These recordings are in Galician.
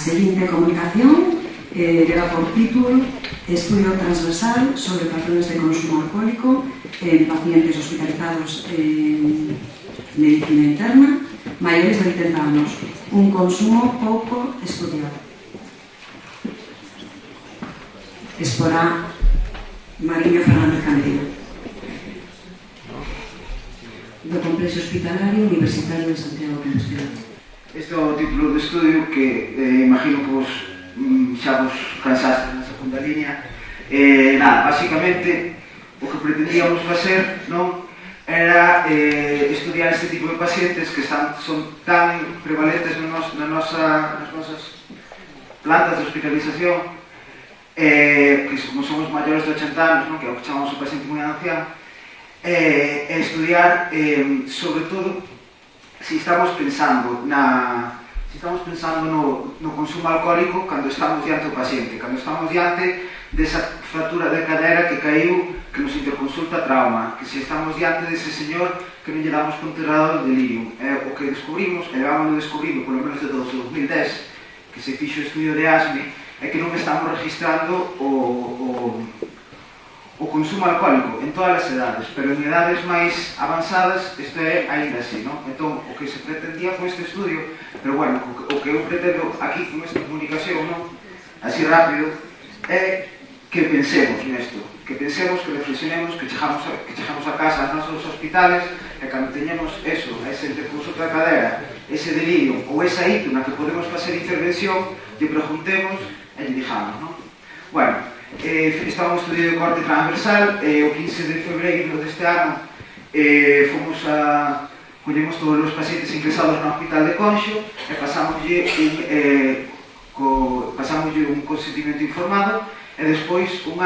seguinte comunicación leva por título Estudio transversal sobre patrones de consumo alcohólico en pacientes hospitalizados en medicina interna mayores de 80 anos, un consumo pouco estudiado. Exporá Mariño Fernández Candeiro, do Complexo Hospitalario Universitario de Santiago de Compostela. Este é o título do estudio que imagino que xa vos cansaste na segunda línea. Básicamente o que pretendíamos facer era estudiar este tipo de pacientes que son tan prevalentes nas nosas plantas de hospitalización, que como somos maiores de 80 anos, que é o que chamamos o paciente moi anciano, estudiar sobre todo si estamos pensando no consumo alcohólico cando estamos diante do paciente, cando estamos diante desa fractura de cadera que caiu, que nos interconsulta trauma, que se estamos diante dese señor que non lle damos controlador de delirium. O que descubrimos, e levámoslo descubrindo polo menos desde 2010, que se fixo o estudio de ASME, é que non estamos registrando o consumo alcohólico en todas as edades, pero en edades máis avanzadas isto é ainda así, non? Entón, o que se pretendía con este estudio, pero bueno, o que eu pretendo aquí con esta comunicación, non? Así rápido, é que pensemos nesto, que pensemos, que reflexionemos, que chegamos a casa aos nosos hospitales e cando teñemos eso, ese interconsulta de cadera, ese delirio ou esa hipo na que podemos facer intervención, lle preguntemos e lle digamos, non? Bueno, estaba un estudio de corte transversal, o 15 de febreiro deste ano collemos todos os pacientes ingresados no hospital de Conxo e pasámoslle un consentimento informado e despois un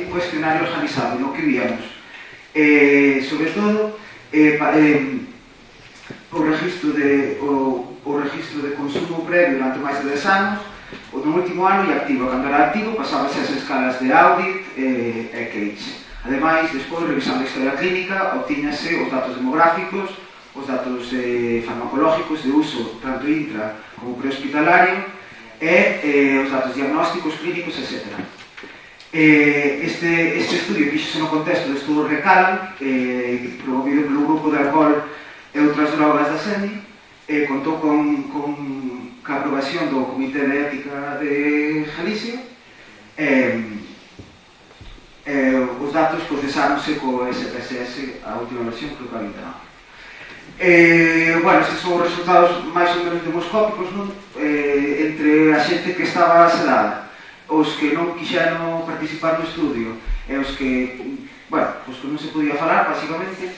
cuestionario organizado no que víamos sobre todo o registro de consumo previo durante máis de 10 anos. No último ano e activo, cando era activo pasábase as escalas de Audit e Cage. Ademais, despois, revisando a historia clínica, obtíñase os datos demográficos, os datos farmacológicos de uso tanto intra como prehospitalario e os datos diagnósticos, clínicos, etc. Este estudio fixose no contexto do estudo RECAL, promovido pelo grupo de alcohol e outras drogas da SEMI, contou con a aprobación do Comité de Ética de Galicia os datos procesáronse co SPSS, a última versión que o 49. Bueno, estes son os resultados máis ou menos demoscópicos, non? Entre a xente que estaba sedada, os que non quixeron participar no estudio e os que, bueno, os que non se podía falar, basicamente,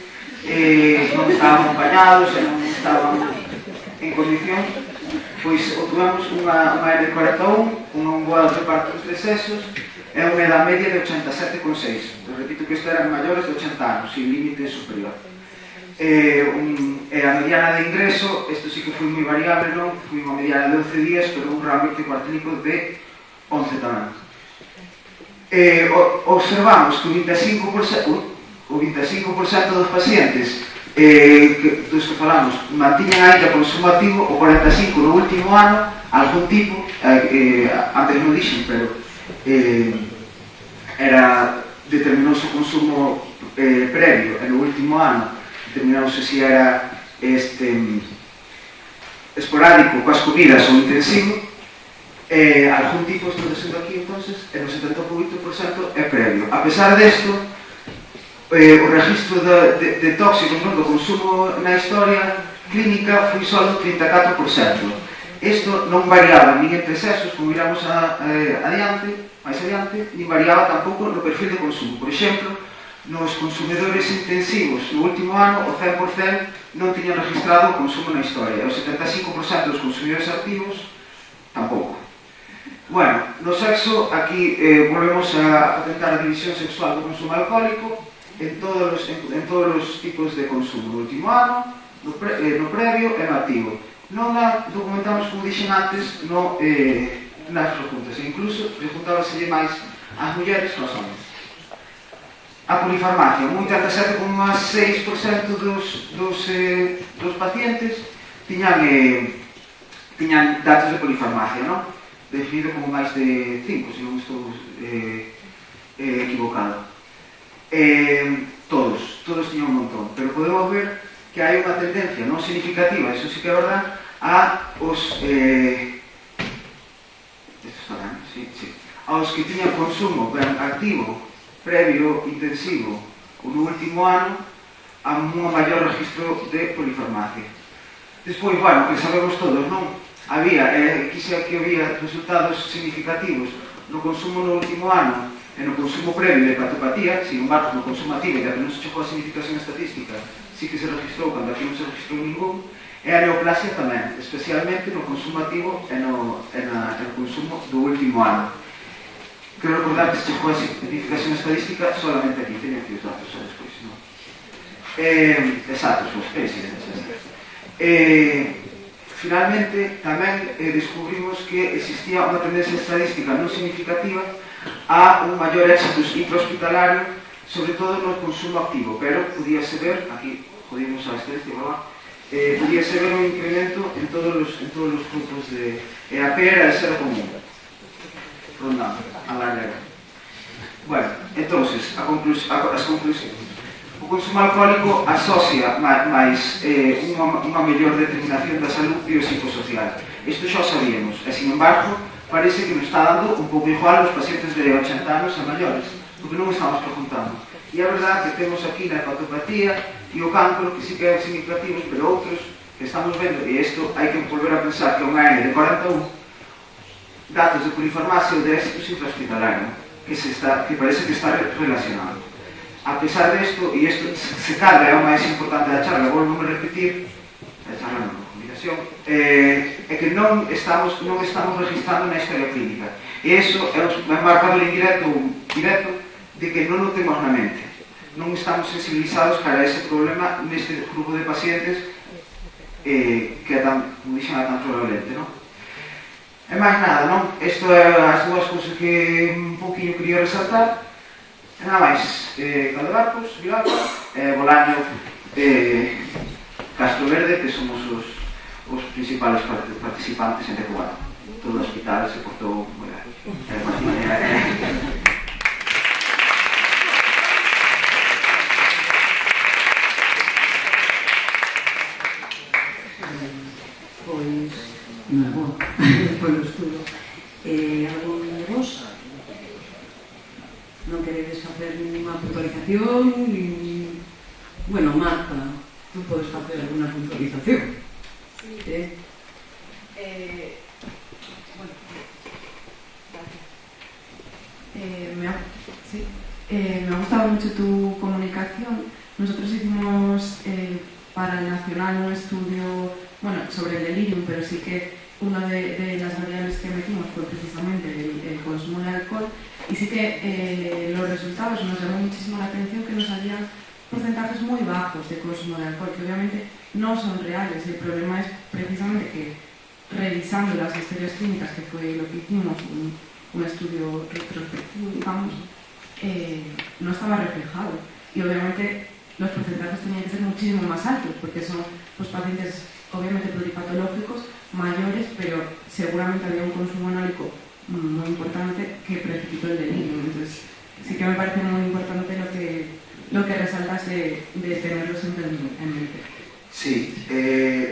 non estaban acompañados e non estaban en condición, pois obtuvemos unha N41, un boa de reparto dos tres sexos e unha edad media de 87,6. Repito que isto eran maiores de 80 anos, sin límite superior. E a mediana de ingreso, isto sí que foi moi variable, non? Foi unha mediana de 11 días, pero un realmente cuartílico de 11 tamén. Observamos que o 25% dos pacientes dos que falamos mantiñan aí que consumo activo, o 45% no último ano, algún tipo, antes non dixen, pero determinouse o consumo previo, e no último ano determinouse se era esporádico coas comidas ou intensivo, algún tipo, estou dicindo aquí entonces, e no 78% é previo. A pesar desto, o registro de tóxicos do consumo na historia clínica foi só do 34%. Isto non variaba nin entre sexos, como viramos máis adiante, nin variaba tampouco no perfil de consumo. Por exemplo, nos consumidores intensivos no último ano, o 100% non tiñan registrado o consumo na historia, o 75% dos consumidores activos tampouco. Bueno, no sexo, aquí volvemos a tentar a división sexual do consumo alcohólico en todos os tipos de consumo, no último ano, no previo e no activo. Non documentamos, como dixen antes, nas preguntas, e incluso preguntábaselle máis ás mulleres que aos homens. A polifarmacia, un 87,6% dos pacientes tiñan tiñan datos de polifarmacia, non? Definido como máis de 5, se non estou equivocado. Todos tiñan un montón, pero podemos ver que hai unha tendencia non significativa, eso sí que é verdad, a os aos que tiñan consumo activo, previo, intensivo ou no último ano, a un maior registro de polifarmacia. Despois, bueno, que sabemos todos, non? Quise que había resultados significativos no consumo no último ano e no consumo previo de hepatopatía, sin embargo, no consumo activo, ya que non se chegou a significación estadística, sí que se registrou cando aquí non se registrou ningún, e a neoplasia tamén, especialmente no consumo activo e no consumo do último ano. Quero recordar que se chegou a significación estadística solamente aquí, teño aquí os datos, xa despois, non? Exactos, os especies. Finalmente, tamén descubrimos que existía unha tendencia estadística non significativa a un maior éxito intrahospitalario, sobre todo no consumo activo, pero podíase ver, aquí jodimos a estadística, podíase ver un incremento en todos os grupos de... E a P era esa era común. Rondando, a larga. Bueno, entonces, as conclusións. O consumo alcohólico asocia máis unha mellor determinación da salud biopsicosocial. Isto xa o sabíamos, e, sin embargo, parece que nos está dando un pouco igual aos pacientes de 80 anos e maiores, porque non estamos preguntando. E é verdade que temos aquí na hepatopatía e o cancro, que sí que é significativos, pero outros que estamos vendo, e isto hai que volver a pensar que é unha N de 41, datos de polifarmacia ou de éxitos intrahospitalario, que parece que está relacionado. A pesar desto, e isto se cadra é o máis importante da charla, volvo a repetir, a charla non, a comunicación, é que non estamos registrando na historia clínica. E iso é un marcador indirecto ou directo de que non o temos na mente. Non estamos sensibilizados para ese problema neste grupo de pacientes que é tan, como dixen, tan probablemente, non? E máis nada, non? Isto é as dúas cousas que un poquinho quería resaltar. Nada máis, Caldebarcos, Vilalba, Bolaño, Castro Verde, que somos os principales participantes en Tecuano. Todo o hospital se portou moi ben. Pois, non, polo estudo. Algún de vos? Non queredes facer ninguna puntualización? Bueno, Marta, tú podes facer alguna puntualización. Sí. Bueno, gracias. Me ha gustado mucho tu comunicación. Nosotros hicimos para el Nacional un estudio, bueno, sobre el delirium, pero sí que una de las variables que metimos fue precisamente el consumo de alcohol. Y sí que los resultados nos llamó muchísimo la atención, que nos salían porcentajes muy bajos de consumo de alcohol, que obviamente no son reales. El problema es precisamente que, revisando las historias clínicas, que fue lo que hicimos, un estudio retrospectivo, digamos, no estaba reflejado. Y obviamente los porcentajes tenían que ser muchísimo más altos, porque son pues, pacientes obviamente pluripatológicos, mayores, pero seguramente había un consumo enólico muy importante que precipitó el delirio. Entonces sí que me parece muy importante lo que resaltas de tenerlo siempre en mente. Sí,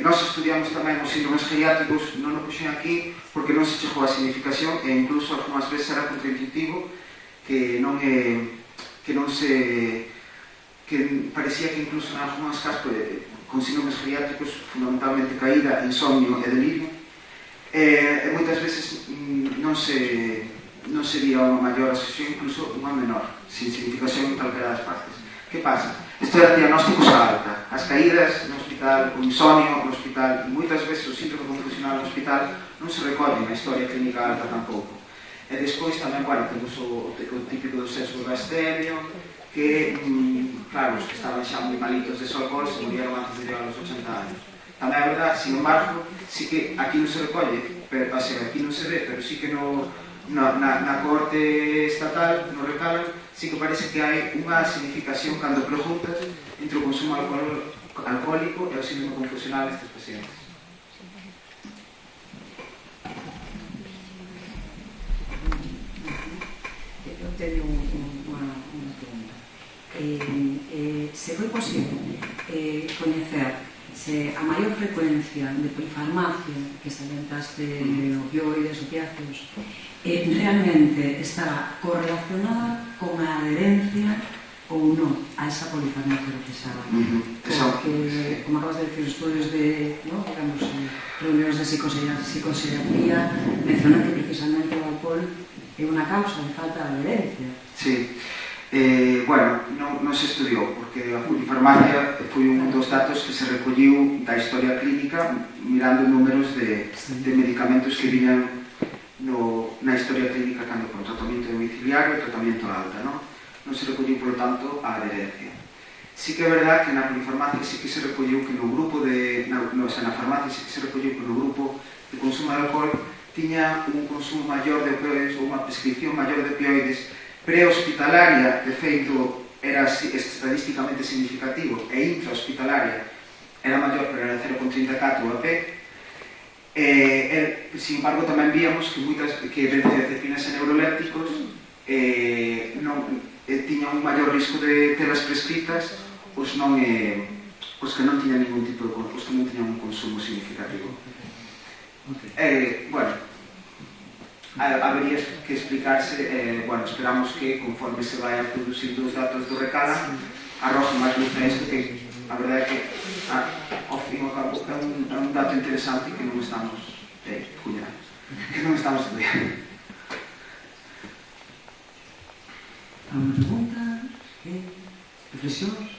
nós estudiamos tamén os síndromes geriátricos, non o puxen aquí porque non se chegou a significación e incluso algunhas veces era contraintuitivo que parecía que incluso en algunhas casas con síndromes geriátricos fundamentalmente caída, insomnio e delirio, e moitas veces non se vía unha maior asociación, incluso unha menor, sin significación en calquera das partes. Que pasa? Isto era diagnósticos á alta. As caídas no hospital, o insomnio no hospital, e moitas veces o síndrome confusional no hospital non se recollen na historia clínica alta tampouco. E despois tamén, bueno, temos o típico do sexo do gastemio, que, claro, os que estaban xa moi malitos de alcohol se murieron antes de llegar aos 80 anos. Tamén é verdade, sin embargo, sí que aquí non se recolle, pero, aquí non se ve, pero sí que na corte estatal, no recalan, sí que parece que hai unha significación cando preguntas entre o consumo alcohólico e o síndrome confusional destes pacientes. teño unha pregunta. Se foi posible coñecer se a maior frecuencia de polifarmacia que salientaste opioides, opiáceos, realmente está correlacionada con a adherencia ou non a esa polifarmacia profesada. Porque, como acabas de decir, estudios de, digamos, reuniones de psicoseratría mencionan que precisamente o alcohol é unha causa de falta de adherencia. Sí. Bueno, non se estudiou, porque a polifarmacia foi un dos datos que se recolliu da historia clínica mirando números de medicamentos que viñan na historia clínica cando con tratamento domiciliario e tratamento alta, non se recolliu, por lo tanto, a adherencia. Sí que é verdad que na polifarmacia sí que se recolliu que no grupo na farmacia sí que se recolliu que no grupo de consumo de alcohol tiña un consumo maior de opioides ou unha prescripción maior de opioides prehospitalaria, de feito, era estadísticamente significativo, e intrahospitalaria era maior, pero era 0,34 AP. Sin embargo, tamén víamos que benzodiazepinas e neurolépticos tiñan un maior risco de telas prescritas os que non tiñan ningún tipo de os que non tiñan un consumo significativo. Bueno, habería que explicarse, bueno, esperamos que conforme se vayan producindo os datos do Recala arroje máis luz a isto, que a verdade é que ao fin e ao cabo é un dato interesante que non estamos estudiando. Alguna pregunta? Reflexións?